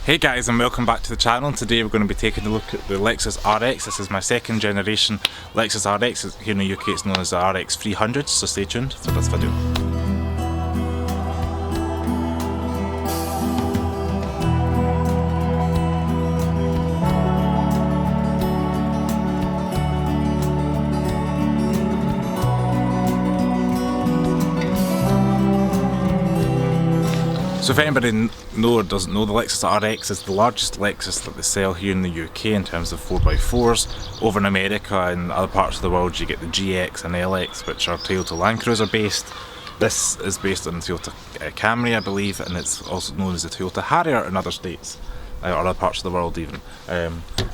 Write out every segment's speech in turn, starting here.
Hey guys, and welcome back to the channel. Today we're going to be taking a look at the Lexus RX. This is my second generation Lexus RX. Here in the UK it's known as the RX 300, so stay tuned for this video. So if anybody doesn't know, the Lexus RX is the largest Lexus that they sell here in the UK in terms of 4x4s. Over in America and other parts of the world you get the GX and LX, which are Toyota Land Cruiser based. This is based on the Toyota Camry, I believe, and it's also known as the Toyota Harrier in other states, or other parts of the world even.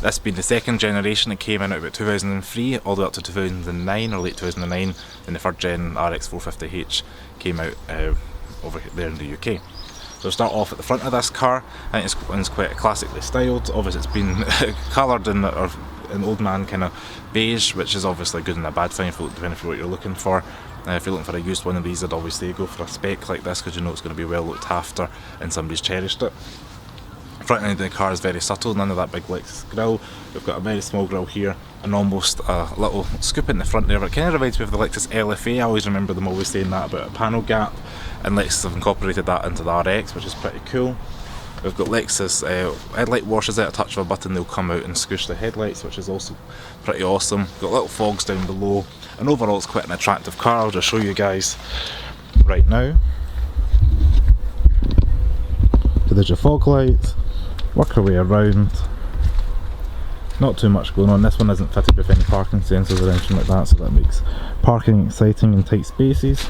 This being the second generation, it came in at about 2003 all the way up to 2009 or late 2009, and the third gen RX 450h came out over there in the UK. So we'll start off at the front of this car. I think it's quite classically styled. Obviously it's been coloured in an old man kind of beige, which is obviously a good and a bad thing depending on what you're looking for. If you're looking for a used one of these, I'd always say go for a spec like this because you know it's going to be well looked after and somebody's cherished it. The front end of the car is very subtle, none of that big Lexus grille. We've got a very small grille here and almost a little scoop in the front there. It kind of reminds me of the Lexus LFA. I always remember them always saying that about a panel gap, and Lexus have incorporated that into the RX, which is pretty cool. We've got Lexus headlight washers at a touch of a button, they'll come out and squish the headlights, which is also pretty awesome. Got little fogs down below, and overall it's quite an attractive car. I'll just show you guys right now. So there's your fog lights, work our way around. Not too much going on. This one isn't fitted with any parking sensors or anything like that, so that makes parking exciting in tight spaces.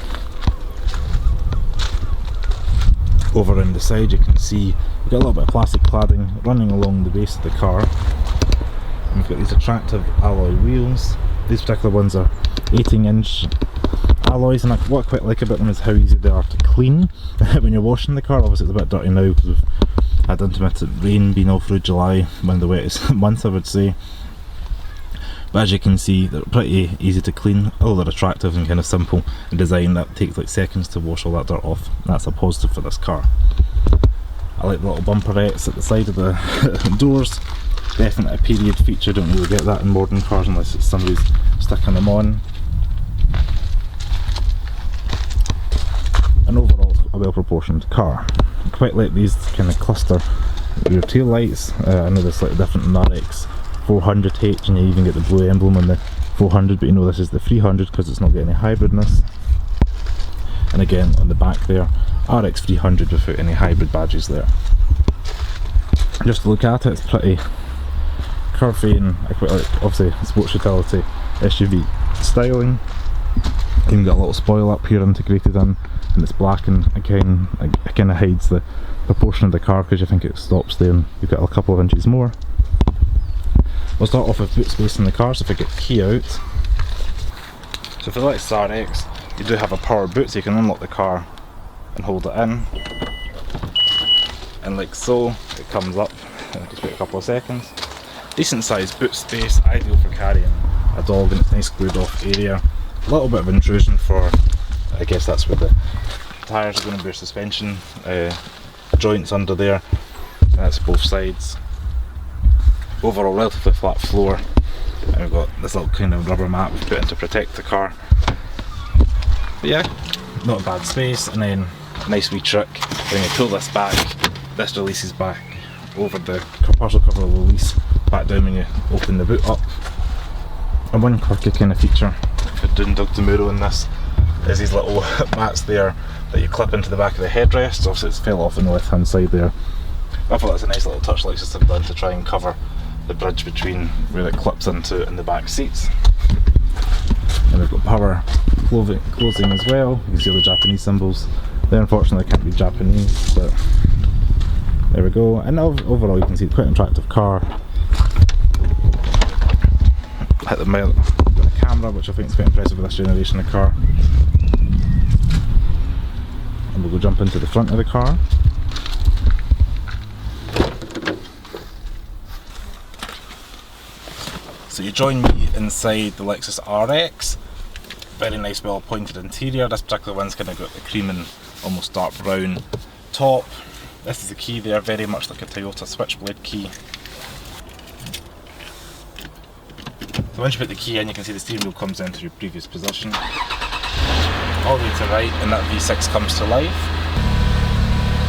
Over on the side you can see we've got a little bit of plastic cladding running along the base of the car. And we've got these attractive alloy wheels. These particular ones are 18-inch alloys, and what I quite like about them is how easy they are to clean when you're washing the car. Obviously it's a bit dirty now because we've had intermittent rain being all through July, one of the wettest months I would say. But as you can see, they're pretty easy to clean. Oh, they're attractive and kind of simple in design. That takes like seconds to wash all that dirt off. That's a positive for this car. I like the little bumperettes at the side of the doors. Definitely a period feature. Don't really get that in modern cars unless it's somebody's sticking them on. And overall, a well proportioned car. I quite like these kind of cluster rear tail lights. I know they're slightly different than RX 400h, and you even get the blue emblem on the 400, but you know this is the 300 because it's not got any hybridness. And again on the back there, RX 300 without any hybrid badges there. Just to look at it, it's pretty curvy, and I quite like obviously sports utility SUV styling. Even got a little spoil up here integrated in, and it's black, and again it kind of hides the proportion of the car because you think it stops there and you've got a couple of inches more. We'll start off with boot space in the car, so if I get the key out. So for the Lexus RX, you do have a power boot, so you can unlock the car and hold it in. And like so, it comes up. Just wait a couple of seconds. Decent sized boot space, ideal for carrying a dog in its nice glued off area. A little bit of intrusion for, I guess that's where the tyres are going to be, suspension joints under there. That's both sides. Overall relatively flat floor, and we've got this little kind of rubber mat we've put in to protect the car. But yeah, not a bad space. And then nice wee trick, when you pull this back, this releases back over the partial cover will release back down when you open the boot up. And one quirky kind of feature if you're doing Doug Demuro in this is these little mats there that you clip into the back of the headrest. Obviously it's fell off on the left hand side there. I thought that's a nice little touch Lexus have done to try and cover the bridge between where it clips into and the back seats. And we've got power closing as well. You can see all the Japanese symbols. They unfortunately can't be Japanese, but there we go. And overall you can see it's quite an attractive car. Hit the mount with a camera, which I think is quite impressive with this generation of car. And we'll go jump into the front of the car. So you join me inside the Lexus RX. Very nice, well appointed interior. This particular one's kind of got the cream and almost dark brown top. This is the key there, very much like a Toyota switchblade key. So once you put the key in, you can see the steering wheel comes into your previous position. All the way to the right, and that V6 comes to life.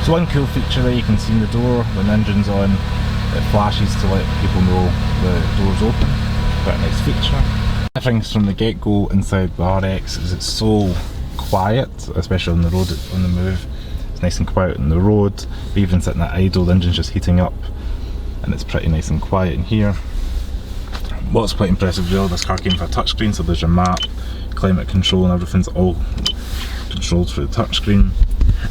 So one cool feature there, you can see in the door, when the engine's on, it flashes to let people know the door's open. Quite a nice feature. The things from the get-go inside the RX is it's so quiet, especially on the road, on the move. It's nice and quiet on the road, but even sitting at idle, the engine's just heating up, and it's pretty nice and quiet in here. What's quite impressive as well, this car came with a touchscreen, so there's your map, climate control, and everything's all controlled through the touchscreen.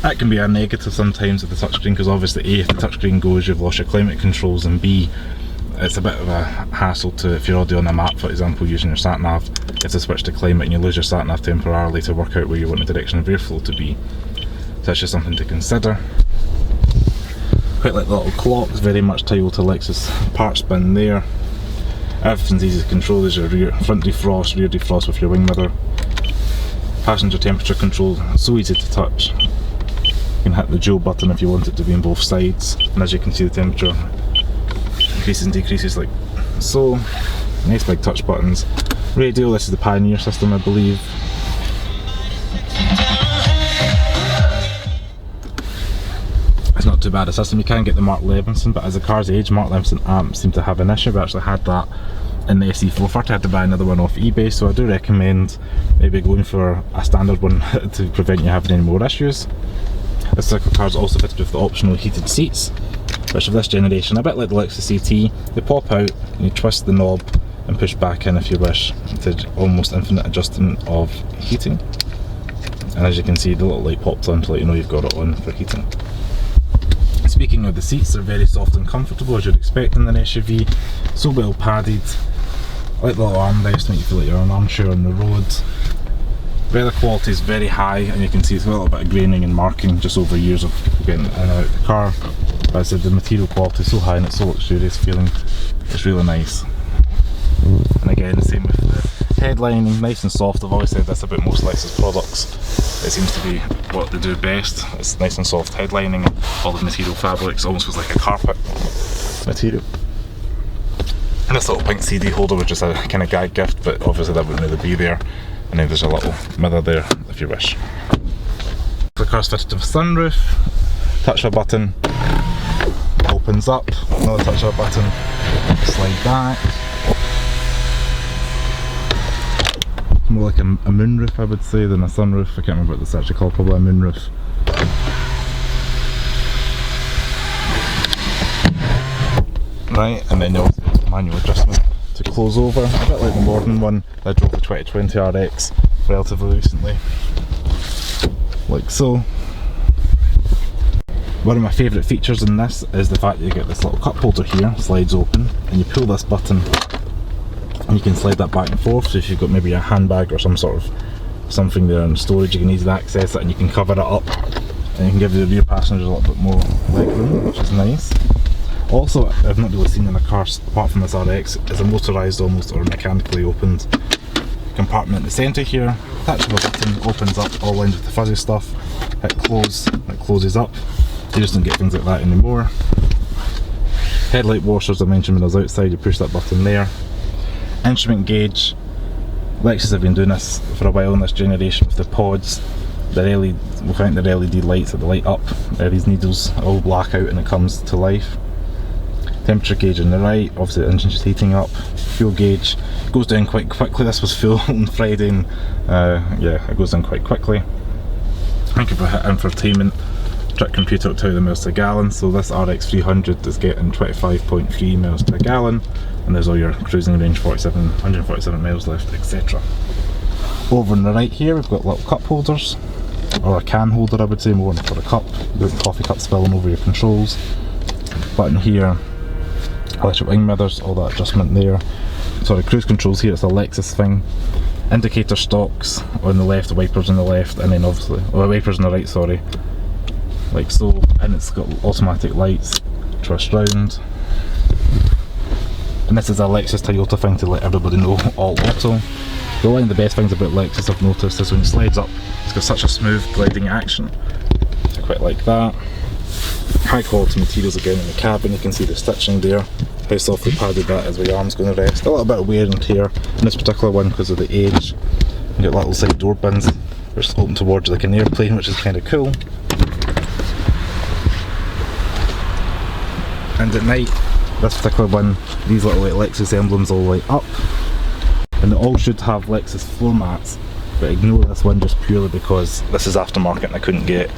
That can be a negative sometimes with the touchscreen, because obviously A, if the touchscreen goes, you've lost your climate controls, and B, it's a bit of a hassle to, if you're already on a map, for example, using your sat nav, you have to switch to climate and you lose your sat nav temporarily to work out where you want the direction of airflow to be. So that's just something to consider. Quite like the little clocks, very much Toyota Lexus parts bin there. Everything's easy to control. There's your rear, front defrost, rear defrost with your wing mirror. Passenger temperature control, so easy to touch. You can hit the dual button if you want it to be on both sides, and as you can see, the temperature increases and decreases like so. Nice big touch buttons. Radio, this is the Pioneer system, I believe. It's not too bad a system. You can get the Mark Levinson, but as the cars age, Mark Levinson amps seem to have an issue. We actually had that in the SE430. I had to buy another one off eBay, so I do recommend maybe going for a standard one to prevent you having any more issues. This cycle car is also fitted with the optional heated seats, which of this generation, a bit like the Lexus CT, they pop out and you twist the knob and push back in if you wish to almost infinite adjustment of heating. And as you can see, the little light pops on to let you know you've got it on for heating. Speaking of the seats, they're very soft and comfortable as you'd expect in an SUV, so well padded. I like the little armrest, make you feel like you're on an armchair on the road. Leather quality is very high, and you can see it's got a little bit of graining and marking just over years of people getting in and out of the car. But I said the material quality is so high and it's so luxurious feeling, it's really nice. And again, the same with the headlining, nice and soft. I've always said this about most Lexus products. It seems to be what they do best. It's nice and soft headlining, all the material fabrics, almost feels like a carpet material. And this little pink CD holder, which is a kind of gag gift, but obviously that wouldn't really be there. And then there's a little mirror there if you wish. The car's fitted with a sunroof. Touch a button, opens up. Another touch of a button, slide back. More like a moonroof, I would say, than a sunroof. I can't remember what this is actually called, probably a moonroof. Right, and then you also have the manual adjustment to close over, a bit like the modern one. I drove the 2020 RX relatively recently, like so. One of my favourite features in this is the fact that you get this little cup holder here, slides open, and you pull this button and you can slide that back and forth. So if you've got maybe a handbag or some sort of something there in storage, you can easily access it and you can cover it up, and you can give the rear passengers a little bit more leg room, which is nice. Also, I've not really seen in a car, apart from this RX, is a motorised almost or mechanically opened compartment in the centre here. Touch of a button, opens up, all lined with the fuzzy stuff. Hit close, it closes up. You just don't get things like that anymore. Headlight washers, I mentioned when I was outside, you push that button there. Instrument gauge. Lexus have been doing this for a while in this generation with the pods. The LED, we find the LED lights that light up. These needles all black out and it comes to life. Temperature gauge on the right, obviously the engine's just heating up. Fuel gauge goes down quite quickly. This was full on Friday and yeah, it goes down quite quickly. I think if I hit infotainment, trick computer will tell you the miles to gallon, so this RX 300 is getting 25.3 miles to a gallon, and there's all your cruising range, 147 miles left, etc. Over on the right here we've got little cup holders, or a can holder I would say, more for a cup, the coffee cup spilling over your controls. Button here, electric wing mirrors, all that adjustment there. Sorry, cruise controls here, it's a Lexus thing. Indicator stalks on the left, wipers on the left, and then obviously, well, wipers on the right, sorry. Like so, and it's got automatic lights, twist round. And this is a Lexus Toyota thing to let everybody know, all auto. One of the best things about Lexus I've noticed is when it slides up, it's got such a smooth gliding action. I quite like that. High quality materials again in the cabin. You can see the stitching there, how softly padded that is where your arm's going to rest. A little bit of wear and tear in this particular one because of the age. You get little side door bins which open towards like an airplane, which is kind of cool. And at night, this particular one, these little like Lexus emblems all light up, and they all should have Lexus floor mats, but ignore this one just purely because this is aftermarket and I couldn't get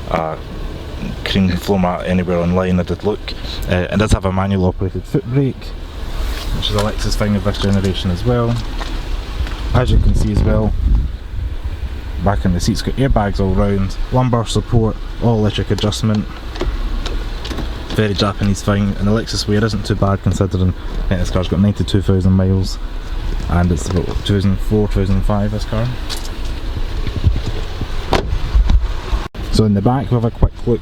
a cream floor mat anywhere online. I did look. It does have a manual operated foot brake, which is a Lexus thing of this generation as well. As you can see as well, back in the seats got airbags all round, lumbar support, all electric adjustment. Very Japanese thing, and the Lexus wear isn't too bad considering I think this car's got 92,000 miles and it's about 2004, 2005 this car. So in the back we have a quick look.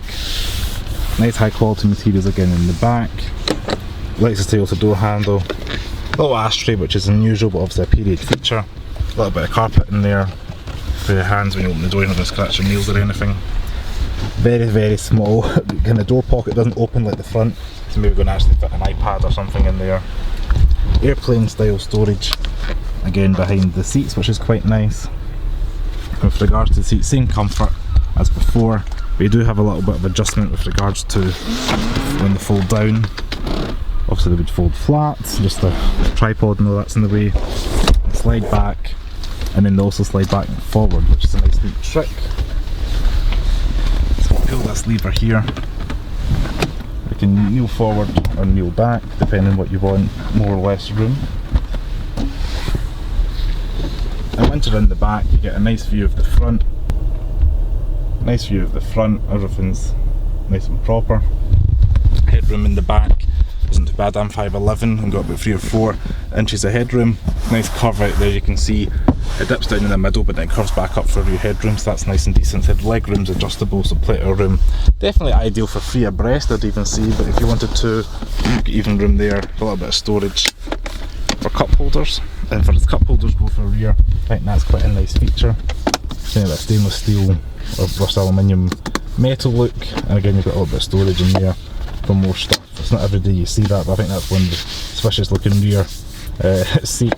Nice high quality materials again in the back. Lexus Toyota door handle. Little ashtray, which is unusual but obviously a period feature. A little bit of carpet in there for your hands when you open the door. You're not going to scratch your nails or anything. Very, very small. Kind of door pocket doesn't open like the front, so maybe we're going to actually fit an iPad or something in there. Airplane style storage again behind the seats, which is quite nice. With regards to the seats, same comfort as before, but you do have a little bit of adjustment with regards to when they fold down. Obviously they would fold flat, just the tripod and all that's in the way. Slide back, and then they also slide back and forward, which is a nice neat trick. So we'll pull this lever here. You can kneel forward or kneel back, depending on what you want, more or less room. And once you're in the back, you get a nice view of the front. Nice view of the front, everything's nice and proper. Headroom in the back isn't too bad. I'm 5'11", I've got about 3 or 4 inches of headroom. Nice curve out there, you can see it dips down in the middle but then curves back up for your headroom, so that's nice and decent. The leg room's adjustable, so plenty of room. Definitely ideal for 3 abreast, I'd even see, but if you wanted to, you get even room there, a little bit of storage for cup holders. And for its cup holders go for rear, I think that's quite a nice feature. Kind of a stainless steel or brushed aluminium metal look, and again you've got a little bit of storage in there for more stuff. It's not every day you see that, but I think that's one of the suspicious looking rear seat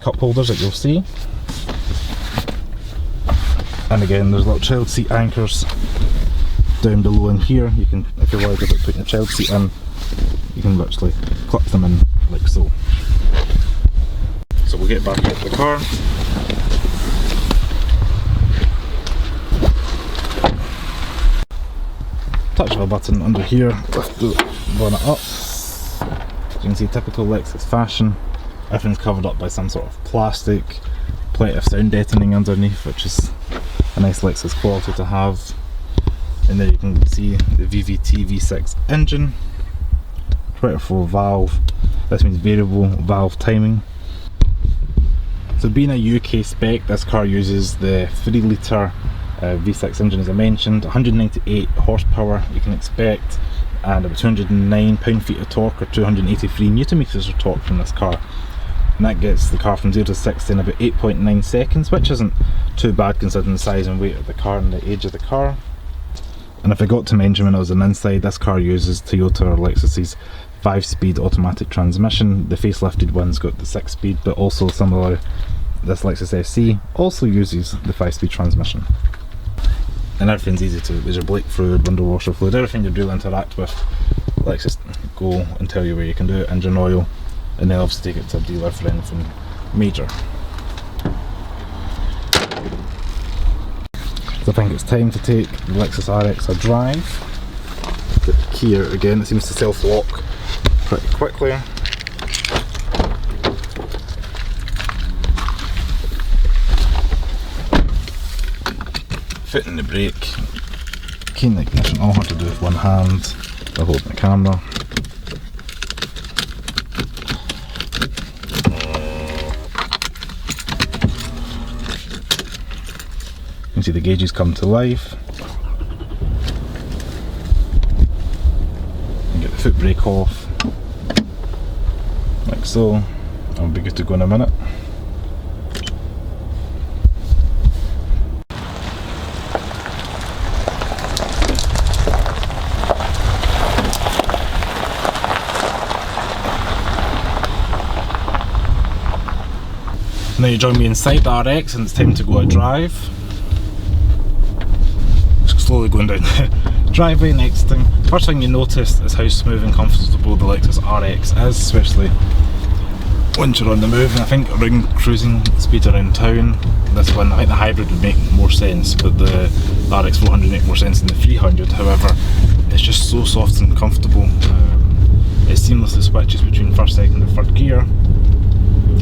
cup holders that you'll see. And again there's little child seat anchors down below in here. You can, if you're worried about putting a child seat in, you can literally clip them in like so. So we'll get back out the car. Touch of a button under here, lift the bonnet up. As you can see, typical Lexus fashion. Everything's covered up by some sort of plastic. Plenty of sound deadening underneath, which is a nice Lexus quality to have. And there you can see the VVT V6 engine. 24 valve. This means variable valve timing. So being a UK spec, this car uses the 3 litre V6 engine as I mentioned, 198 horsepower you can expect, and about 209 pound-feet of torque or 283 newton meters of torque from this car. And that gets the car from 0 to 60 in about 8.9 seconds, which isn't too bad considering the size and weight of the car and the age of the car. And I forgot to mention when I was on the inside, this car uses Toyota or Lexus's 5-speed automatic transmission. The facelifted one's got the 6-speed, but also similar, this Lexus SC also uses the 5-speed transmission. And everything's easy to, there's your brake fluid, window washer fluid, everything your dealer interact with, Lexus go and tell you where you can do it, engine oil, and then obviously take it to a dealer for anything major. So I think it's time to take the Lexus RX a drive. The key out again, it seems to self-lock pretty quickly. Fitting the brake, key in the ignition, all hard to do with one hand while holding the camera. You can see the gauges come to life. And get the foot brake off, like so. I'll be good to go in a minute. now you join me inside the RX and it's time to go a drive. Just slowly going down the driveway. Next thing, first thing you notice is how smooth and comfortable the Lexus RX is, especially once you're on the move. And I think around cruising speed around town, this one, I think the hybrid would make more sense, but the RX 400 make more sense than the 300. However, it's just so soft and comfortable. It seamlessly switches between first, second and third gear.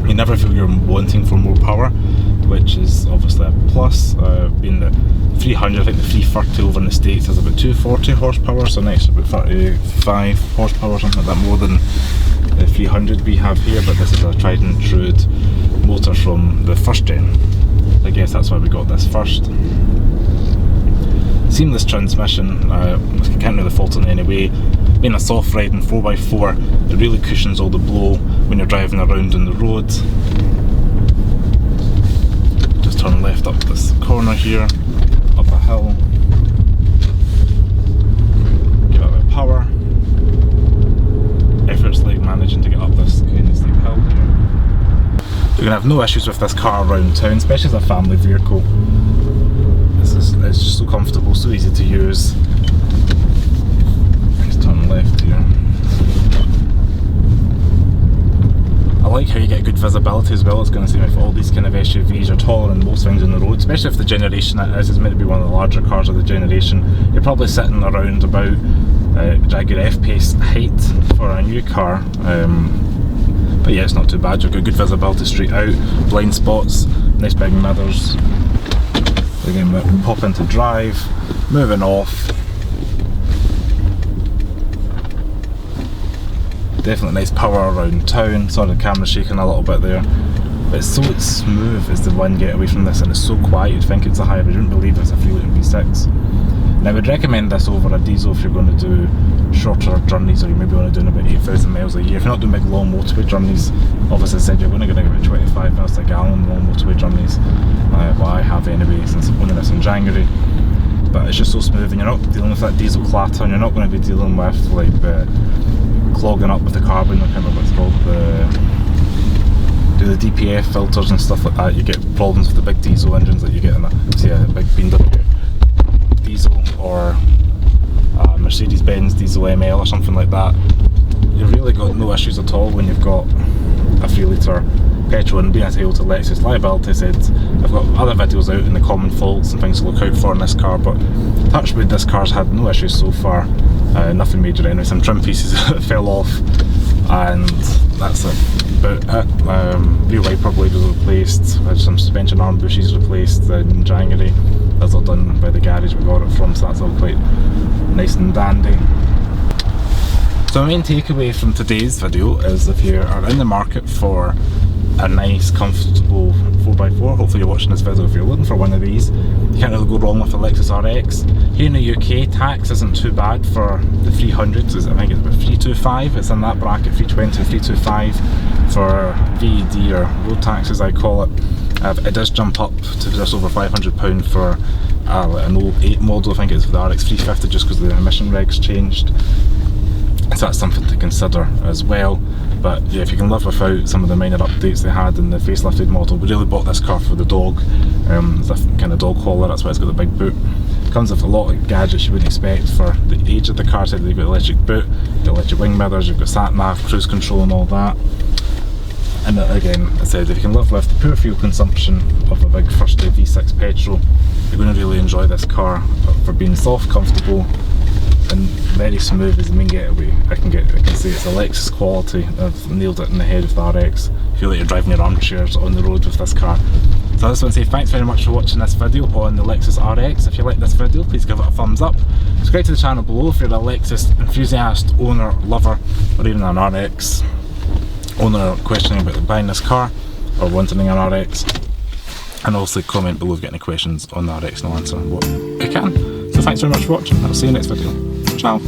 You never feel you're wanting for more power, which is obviously a plus. Being the 300, I think the 330 over in the States has about 240 horsepower, so next about 35 horsepower, something like that, more than the 300 we have here, but this is a tried and true motor from the first gen. I guess that's why we got this first. Seamless transmission, can't really fault in any way. Being a soft riding 4x4, it really cushions all the blow when you're driving around on the road. Just turn left up this corner here, up a hill. Give it a bit of power. Effortlessly managing to get up this kind of steep hill here. You're going to have no issues with this car around town, especially as a family vehicle. It's just so comfortable, so easy to use. Just turn left here. I like how you get good visibility as well. It's going to seem if all these kind of SUVs are taller than most things on the road, especially if the generation it is meant to be one of the larger cars of the generation. You're probably sitting around about Jaguar F-Pace height for a new car. But yeah, it's not too bad. You've got good visibility straight out, blind spots, nice big mirrors. Again, we'll pop into drive, moving off. Definitely nice power around town. Sorry, the camera's shaking a little bit there. But it's so smooth is the one getaway from this, and it's so quiet. You'd think it's a hybrid, you wouldn't believe it's a 3-litre V6. Now I would recommend this over a diesel if you're going to do shorter journeys, or you maybe want to do about 8,000 miles a year. If you're not doing big long motorway journeys, obviously I said you're going to get about 25 miles to a gallon long motorway journeys. Well, I have anyway since owning this in January. But it's just so smooth, and you're not dealing with that diesel clatter, and you're not going to be dealing with like clogging up with the carbon, I can't remember what it's called, the DPF filters and stuff like that. You get problems with the big diesel engines that you get in a big BMW diesel or Mercedes-Benz diesel ML or something like that. You've really got no issues at all when you've got a 3-litre petrol. And being entitled to Lexus liability said, I've got other videos out in the common faults and things to look out for in this car, but touch wood, this car's had no issues so far. Nothing major anyway. Some trim pieces fell off, and that's about it. Rear wiper blade was replaced, had some suspension arm bushes replaced in January. That's all done by the garage we got it from, so that's all quite nice and dandy. So my main takeaway from today's video is if you are in the market for a nice, comfortable 4x4, hopefully you're watching this video if you're looking for one of these, you can't really go wrong with the Lexus RX. Here in the UK, tax isn't too bad for the 300s, I think it's about 325, it's in that bracket, 320, 325 for VED or road tax as I call it. It does jump up to just over £500 for an 08 model, I think it's for the RX 350, just because the emission regs changed. So that's something to consider as well. But yeah, if you can live without some of the minor updates they had in the facelifted model, we really bought this car for the dog. It's a kind of dog collar, that's why it's got the big boot. Comes with a lot of gadgets you wouldn't expect for the age of the car. So you've got electric boot, you've got electric wing mirrors, you've got sat nav, cruise control and all that. And again, I said, if you can live with the pure fuel consumption of a big first day V6 petrol, you're going to really enjoy this car for being soft, comfortable and very smooth as the main getaway. I can say it's a Lexus quality. I've nailed it in the head of the RX. I feel like you're driving your armchairs on the road with this car. So I just want to say thanks very much for watching this video on the Lexus RX. If you like this video, please give it a thumbs up. Subscribe to the channel below if you're a Lexus enthusiast, owner, lover, or even an RX owner questioning about buying this car or wanting an RX. And also comment below if you get any questions on the RX and I'll answer what I can. So thanks very much for watching. I'll see you next video. Ciao.